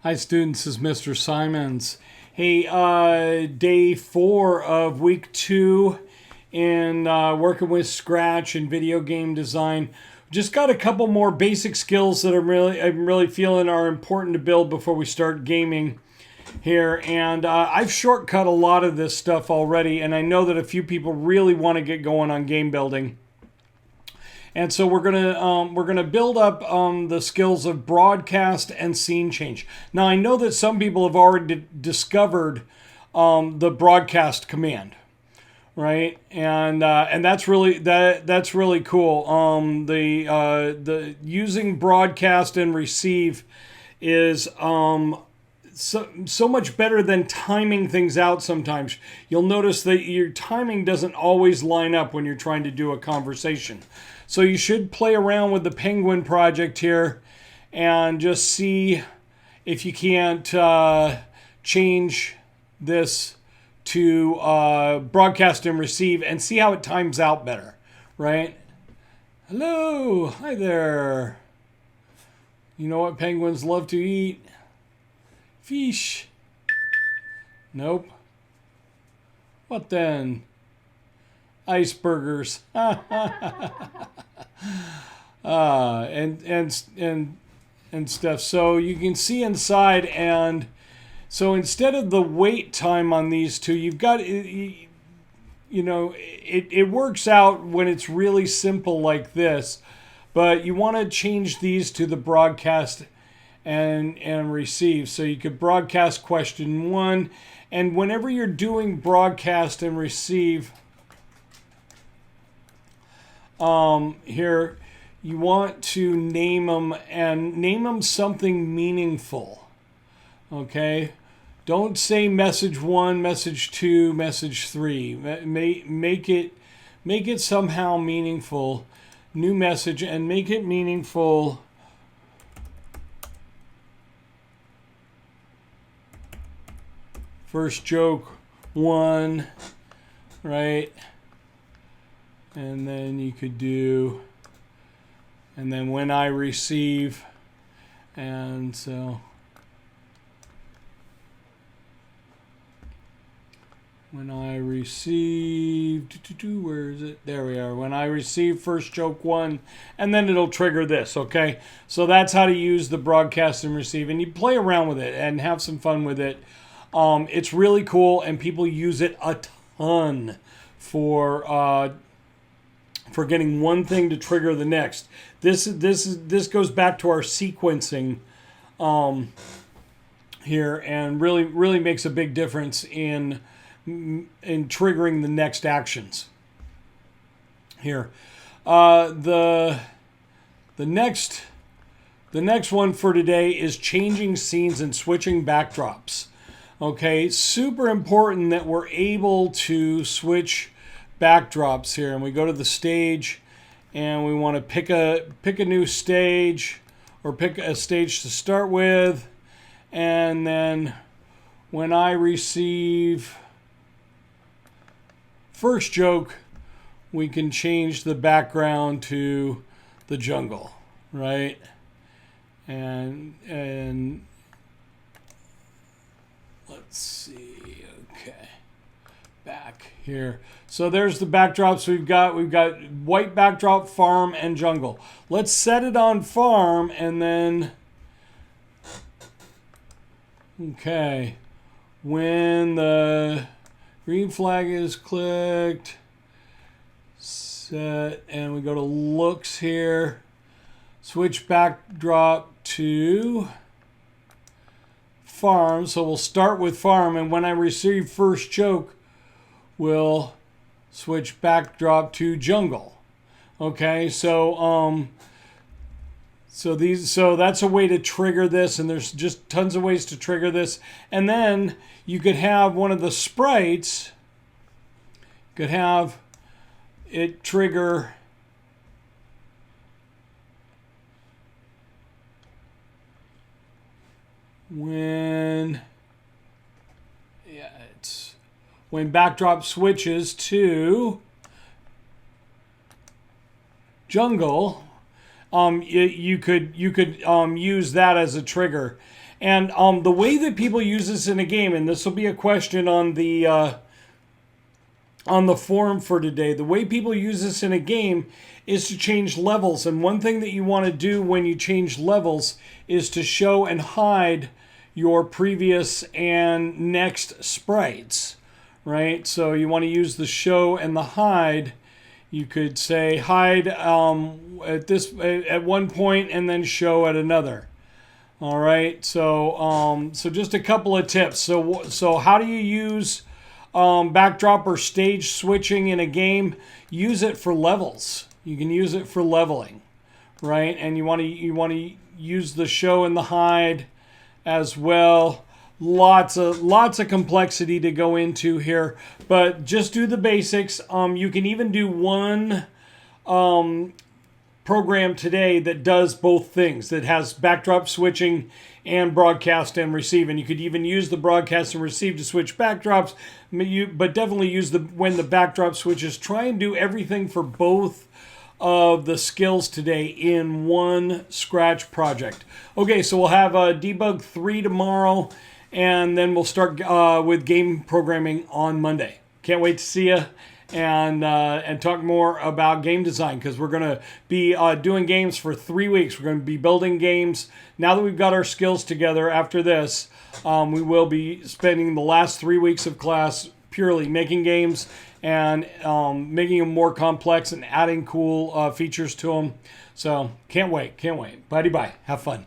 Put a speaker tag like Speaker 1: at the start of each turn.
Speaker 1: Hi students, this is Mr. Simons. Hey, day 4 of week 2 in working with Scratch and video game design. Just got a couple more basic skills that I'm really feeling are important to build before we start gaming here. And I've shortcut a lot of this stuff already, and I know that a few people really want to get going on game building. And so we're gonna build up the skills of broadcast and scene change. Now I know that some people have already discovered the broadcast command, right? And that's really cool. The using broadcast and receive is so much better than timing things out sometimes. You'll notice that your timing doesn't always line up when you're trying to do a conversation. So you should play around with the Penguin project here and just see if you can't change this to broadcast and receive and see how it times out better, right? Hello, hi there. You know what penguins love to eat? Fish. Nope. What then? Icebergers. And stuff. So you can see inside, and so instead of the wait time on these two, you've got, you know, it works out when it's really simple like this, but you want to change these to the broadcast and receive. So you could broadcast question 1, and whenever you're doing broadcast and receive, here you want to name them and name them something meaningful. Okay, don't say message 1, message 2, message 3. Make it somehow meaningful. New message, and make it meaningful. First joke 1, right? And then you could do, and then when I receive, and so when I receive, where is it? There we are. When I receive first joke 1, and then it'll trigger this, okay? So that's how to use the broadcast and receive, and you play around with it and have some fun with it. It's really cool, and people use it a ton for getting one thing to trigger the next. This goes back to our sequencing here, and really makes a big difference in triggering the next actions. Here, the next one for today is changing scenes and switching backdrops. Okay, super important that we're able to switch backdrops here, and we go to the stage and we want to pick a new stage, or pick a stage to start with, and then when I receive first joke, we can change the background to the jungle, right? And let's see, okay, back here. So there's the backdrops we've got. We've got white backdrop, farm, and jungle. Let's set it on farm, and then, okay, when the green flag is clicked, set, and we go to looks here, switch backdrop to farm. So we'll start with farm, and when I receive first joke, we'll switch backdrop to jungle. Okay, so that's a way to trigger this, and there's just tons of ways to trigger this. And then you could have one of the sprites, could have it trigger when backdrop switches to jungle. You could use that as a trigger, And the way that people use this in a game, and this will be a question on the forum for today, the way people use this in a game is to change levels. And one thing that you want to do when you change levels is to show and hide your previous and next sprites, right? So you want to use the show and the hide. You could say hide at one point and then show at another. All right, so just a couple of tips. So how do you use backdrop or stage switching in a game? Use it for levels. You can use it for leveling, right? And you want to use the show and the hide as well. Lots of complexity to go into here, but just do the basics. You can even do one program today that does both things, that has backdrop switching and broadcast and receive. And you could even use the broadcast and receive to switch backdrops, but definitely use when the backdrop switches. Try and do everything for both of the skills today in one Scratch project. Okay, so we'll have debug 3 tomorrow, and then we'll start with game programming on Monday. Can't wait to see you and talk more about game design, because we're going to be doing games for 3 weeks. We're going to be building games. Now that we've got our skills together after this, we will be spending the last 3 weeks of class purely making games and making them more complex and adding cool features to them. So can't wait. Buddy, bye. Have fun.